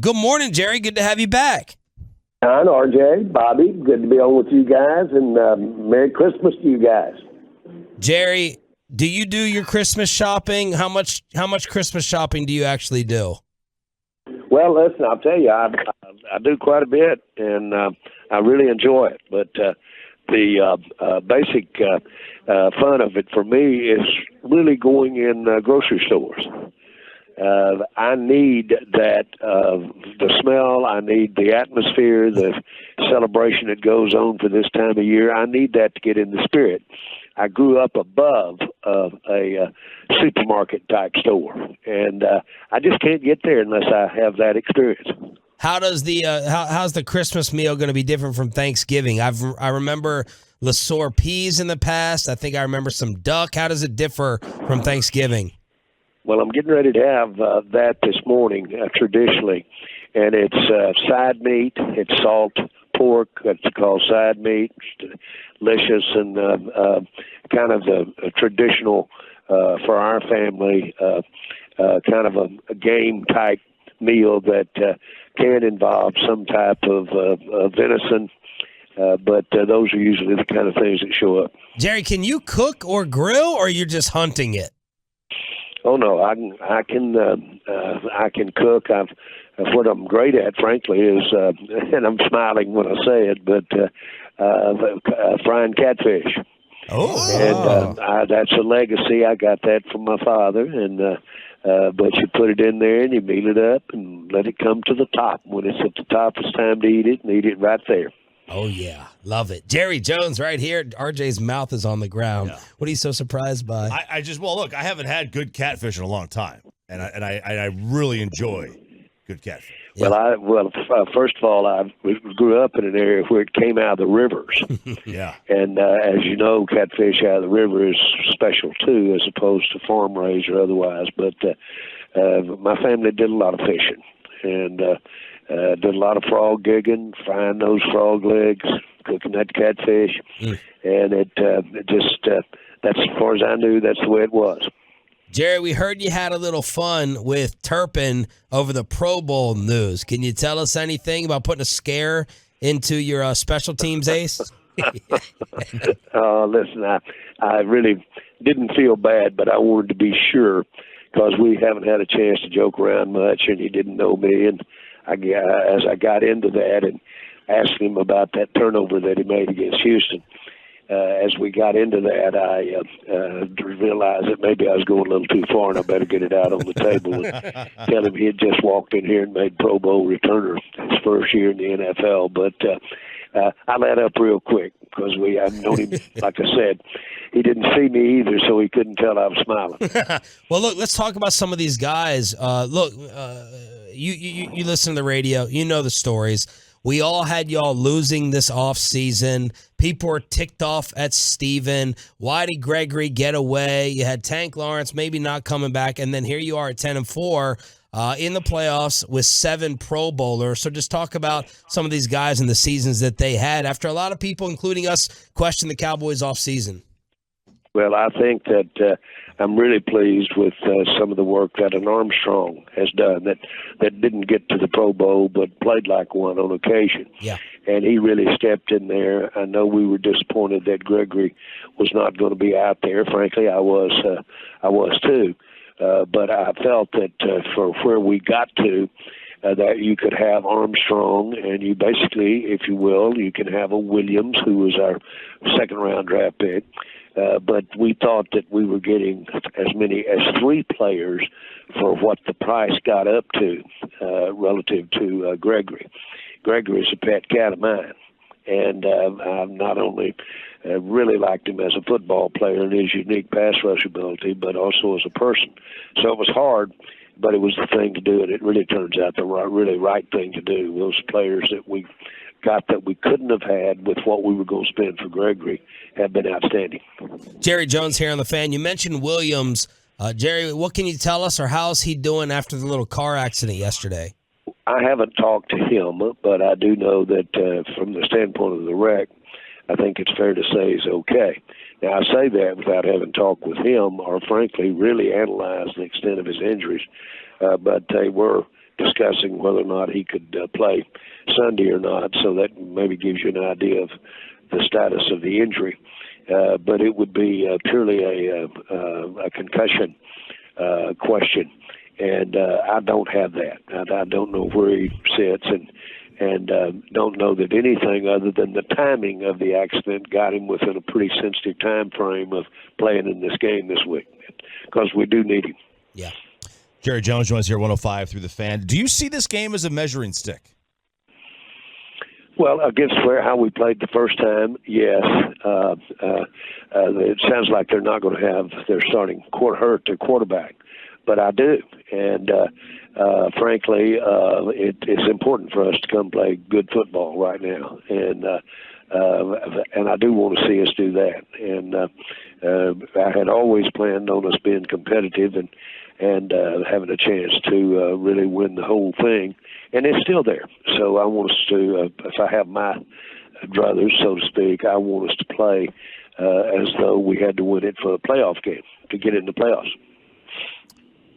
Good morning, Jerry. Good to have you back. John, RJ, Bobby, good to be on with you guys, and Merry Christmas to you guys. Jerry, do you do your Christmas shopping? How much Christmas shopping do you actually do? Well, listen, I'll tell you, I do quite a bit, and I really enjoy it. But the basic fun of it for me is really going in grocery stores. I need that, the smell, I need the atmosphere, the celebration that goes on for this time of year. I need that to get in the spirit. I grew up above a supermarket type store, and I just can't get there unless I have that experience. How does how's the Christmas meal going to be different from Thanksgiving? I remember LeSueur peas in the past. I think I remember some duck. How does it differ from Thanksgiving? Well, I'm getting ready to have that this morning, traditionally, and it's side meat. It's salt pork. That's called side meat. It's delicious and kind of a traditional for our family, kind of a game type meal that can involve some type of venison. But those are usually the kind of things that show up. Jerry, can you cook or grill, or you're just hunting it? Oh no, I can cook. What I'm great at, frankly, is and I'm smiling when I say it, but frying catfish. Oh, and that's a legacy. I got that from my father, and but you put it in there and you meal it up and let it come to the top. When it's at the top, it's time to eat it, and eat it right there. Oh, yeah. Love it. Jerry Jones right here. RJ's mouth is on the ground. Yeah. What are you so surprised by? Look, I haven't had good catfish in a long time, and I really enjoy good catfish. Yeah. First of all, I grew up in an area where it came out of the rivers. Yeah. And as you know, catfish out of the river is special, too, as opposed to farm raised or otherwise. But my family did a lot of fishing, and did a lot of frog gigging, frying those frog legs, cooking that catfish, and it that's as far as I knew, that's the way it was. Jerry, we heard you had a little fun with Turpin over the Pro Bowl news. Can you tell us anything about putting a scare into your special teams ace? Listen, I really didn't feel bad, but I wanted to be sure because we haven't had a chance to joke around much, and he didn't know me, and as I got into that and asked him about that turnover that he made against Houston, as we got into that, I realized that maybe I was going a little too far and I better get it out on the table and tell him he had just walked in here and made Pro Bowl returner his first year in the NFL. But I let up real quick because I've known him, like I said, he didn't see me either, so he couldn't tell I was smiling. Well, look, let's talk about some of these guys. You listen to the radio, you know the stories. We all had y'all losing this offseason. People were ticked off at Steven. Why did Gregory get away? You had Tank Lawrence maybe not coming back, and then here you are at 10-4 in the playoffs with 7 Pro Bowlers. So just talk about some of these guys and the seasons that they had after a lot of people, including us, questioned the Cowboys offseason. Well, I think that I'm really pleased with some of the work that an Armstrong has done that didn't get to the Pro Bowl but played like one on occasion. Yeah. And he really stepped in there. I know we were disappointed that Gregory was not going to be out there. Frankly, I was too. But I felt that for where we got to, that you could have Armstrong, and you basically, if you will, you can have a Williams, who was our second-round draft pick. But we thought that we were getting as many as 3 players for what the price got up to relative to Gregory. Gregory is a pet cat of mine, and I've not only really liked him as a football player and his unique pass rush ability, but also as a person. So it was hard, but it was the thing to do, and it really turns out the right thing to do. Those players that we got that we couldn't have had with what we were going to spend for Gregory have been outstanding. Jerry Jones here on The Fan. You mentioned Williams. Jerry, what can you tell us, or how's he doing after the little car accident yesterday? I haven't talked to him, but I do know that from the standpoint of the wreck, I think it's fair to say he's okay. Now, I say that without having talked with him or, frankly, really analyzed the extent of his injuries, but they were discussing whether or not he could play Sunday or not. So that maybe gives you an idea of the status of the injury. But it would be purely a concussion question, and I don't have that. I don't know where he sits, and don't know that anything other than the timing of the accident got him within a pretty sensitive time frame of playing in this game this week, because we do need him. Yeah. Jerry Jones joins here 105 through the Fan. Do you see this game as a measuring stick? Well, against how we played the first time, yes. It sounds like they're not going to have their starting their quarterback, but I do. And frankly, it's important for us to come play good football right now, and I do want to see us do that. And I had always planned on us being competitive and having a chance to really win the whole thing, and it's still there. So I want us to, if I have my druthers, so to speak, I want us to play as though we had to win it for a playoff game to get in the playoffs.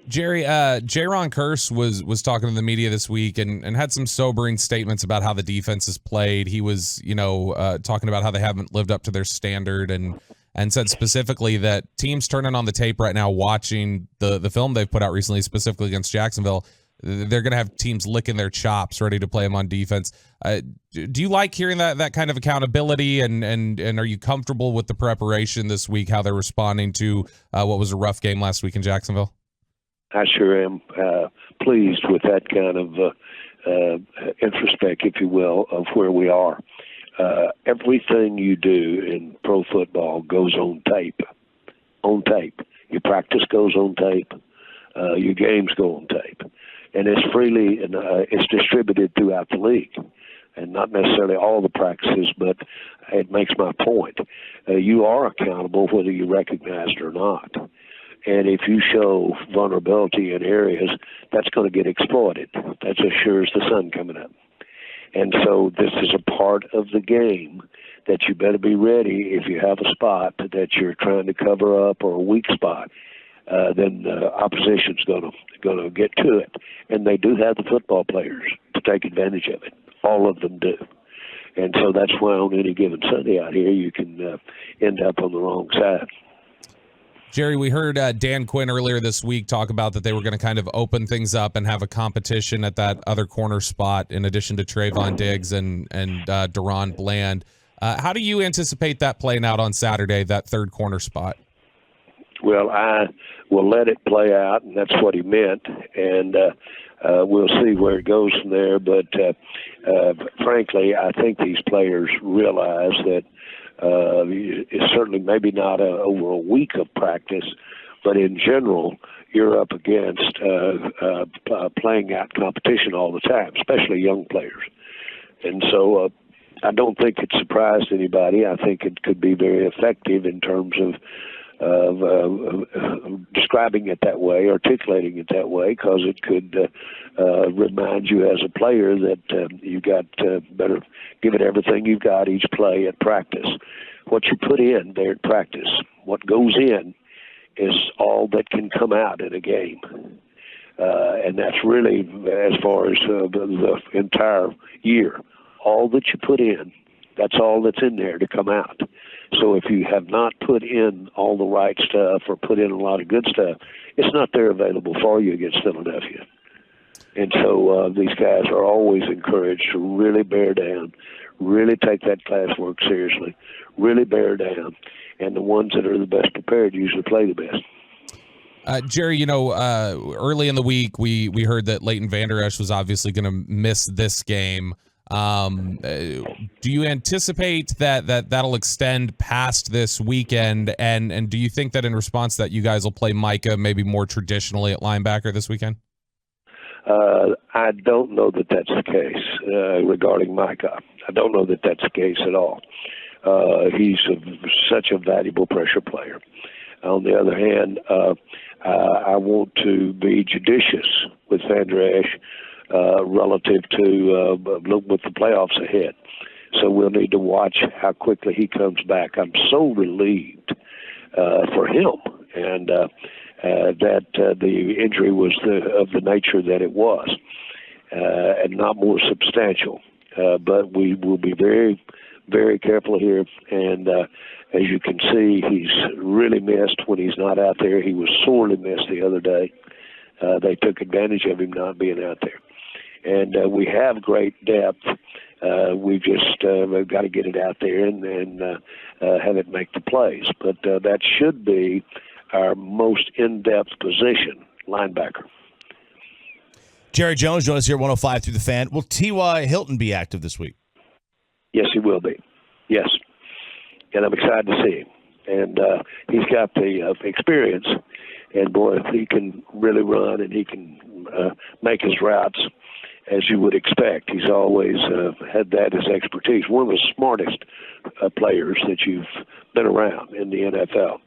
Jerry, Jaron Kearse was talking to the media this week and had some sobering statements about how the defense has played. He was, talking about how they haven't lived up to their standard and said specifically that teams turning on the tape right now, watching the film they've put out recently, specifically against Jacksonville, they're going to have teams licking their chops ready to play them on defense. Do you like hearing that kind of accountability, and are you comfortable with the preparation this week, how they're responding to what was a rough game last week in Jacksonville? I sure am pleased with that kind of introspect, if you will, of where we are. Everything you do in pro football goes on tape. On tape. Your practice goes on tape. Your games go on tape. And it's freely and it's distributed throughout the league. And not necessarily all the practices, but it makes my point. You are accountable whether you recognize it or not. And if you show vulnerability in areas, that's going to get exploited. That's as sure as the sun coming up. And so this is a part of the game that you better be ready. If you have a spot that you're trying to cover up or a weak spot, then the opposition's going to get to it. And they do have the football players to take advantage of it. All of them do. And so that's why on any given Sunday out here, you can end up on the wrong side. Jerry, we heard Dan Quinn earlier this week talk about that they were going to kind of open things up and have a competition at that other corner spot in addition to Trayvon Diggs and Deron Bland. How do you anticipate that playing out on Saturday, that third corner spot? Well, I will let it play out, and that's what he meant, and we'll see where it goes from there. But frankly, I think these players realize that it's certainly maybe not over a week of practice, but in general, you're up against playing out competition all the time, especially young players. And so I don't think it surprised anybody. I think it could be very effective in terms of describing it that way, articulating it that way, because it could remind you as a player that you got better give it everything you've got each play at practice. What you put in there at practice, what goes in, is all that can come out in a game. And that's really, as far as the entire year, all that you put in, that's all that's in there to come out. So if you have not put in all the right stuff or put in a lot of good stuff, it's not there available for you against Philadelphia. And so these guys are always encouraged to really bear down, really take that classwork seriously, really bear down. And the ones that are the best prepared usually play the best. Jerry, early in the week, we heard that Leighton Vander Esch was obviously going to miss this game. Do you anticipate that'll extend past this weekend? And do you think that in response to that, you guys will play Micah maybe more traditionally at linebacker this weekend? I don't know that that's the case regarding Micah. I don't know that that's the case at all. He's such a valuable pressure player. On the other hand, I want to be judicious with Vander Esch relative to with the playoffs ahead. So we'll need to watch how quickly he comes back. I'm so relieved for him, and that the injury was of the nature that it was. and not more substantial. But we will be very, very careful here. And as you can see, he's really missed when he's not out there. He was sorely missed the other day. They took advantage of him not being out there. And we have great depth. We've got to get it out there and have it make the plays. But that should be our most in-depth position, linebacker. Jerry Jones joins us here at 105 through the Fan. Will T.Y. Hilton be active this week? Yes, he will be. Yes. And I'm excited to see him. And he's got the experience. And, boy, he can really run and he can make his routes as you would expect. He's always had that as expertise. One of the smartest players that you've been around in the NFL.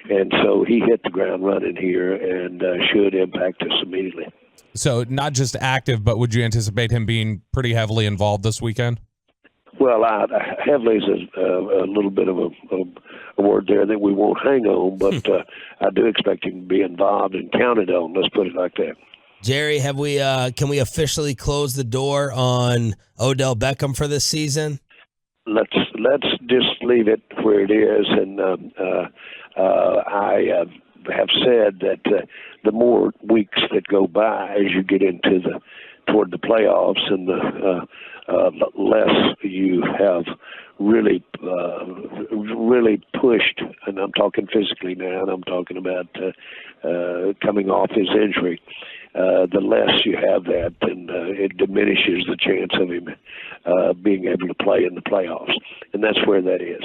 And so he hit the ground running here and should impact us immediately. So not just active, but would you anticipate him being pretty heavily involved this weekend? Well, heavily is a little bit of a word there that we won't hang on, but I do expect him to be involved and counted on. Let's put it like that. Jerry, can we officially close the door on Odell Beckham for this season? Let's just leave it where it is, and I have said that the more weeks that go by as you get toward the playoffs, and the less you have really pushed, and I'm talking physically now, and I'm talking about coming off his injury. The less you have that, then it diminishes the chance of him being able to play in the playoffs, and that's where that is.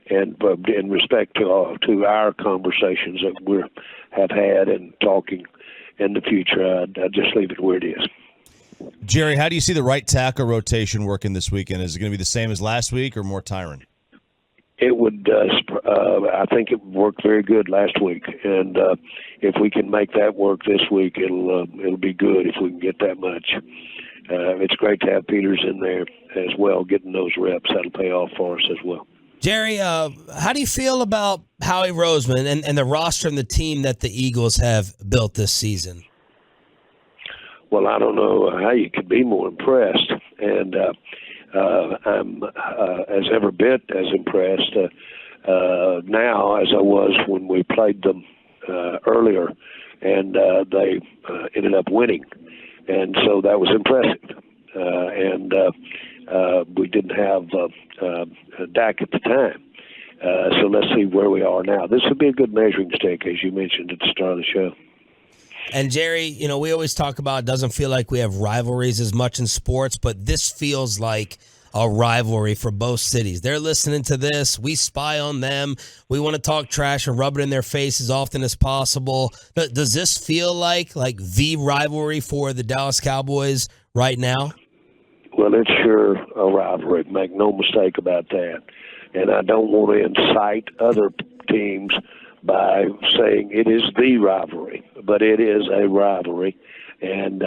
And in respect to our conversations that we have had and talking in the future, I'd just leave it where it is. Jerry, how do you see the right tackle rotation working this weekend? Is it going to be the same as last week or more tiring? It would. I think it worked very good last week, and if we can make that work this week, it'll be good if we can get that much. It's great to have Peters in there as well, getting those reps. That'll pay off for us as well. Jerry, how do you feel about Howie Roseman and the roster and the team that the Eagles have built this season? Well, I don't know how you could be more impressed, and I'm as ever bit as impressed now as I was when we played them earlier, and they ended up winning, and so that was impressive. And we didn't have Dak at the time, so let's see where we are now. This would be a good measuring stick, as you mentioned at the start of the show. And Jerry, we always talk about it doesn't feel like we have rivalries as much in sports, but this feels like a rivalry for both cities. They're listening to this. We spy on them. We want to talk trash and rub it in their face as often as possible. Does this feel like the rivalry for the Dallas Cowboys right now? Well, it's sure a rivalry. Make no mistake about that. And I don't want to incite other teams by saying it is the rivalry, but it is a rivalry. And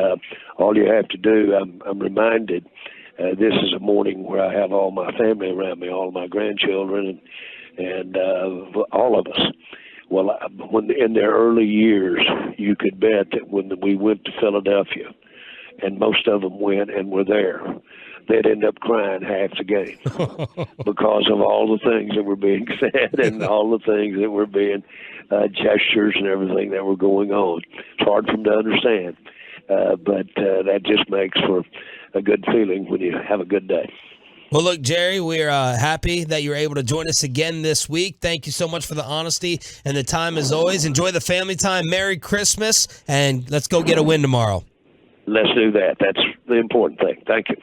all you have to do, I'm reminded, this is a morning where I have all my family around me, all my grandchildren, and all of us. Well, when in their early years, you could bet that when we went to Philadelphia, and most of them went and were there, they'd end up crying half the game because of all the things that were being said and all the things that were being gestures and everything that were going on. It's hard for them to understand, but that just makes for a good feeling when you have a good day. Well, look, Jerry, we're happy that you're able to join us again this week. Thank you so much for the honesty and the time as always. Enjoy the family time. Merry Christmas, and let's go get a win tomorrow. Let's do that. That's the important thing. Thank you.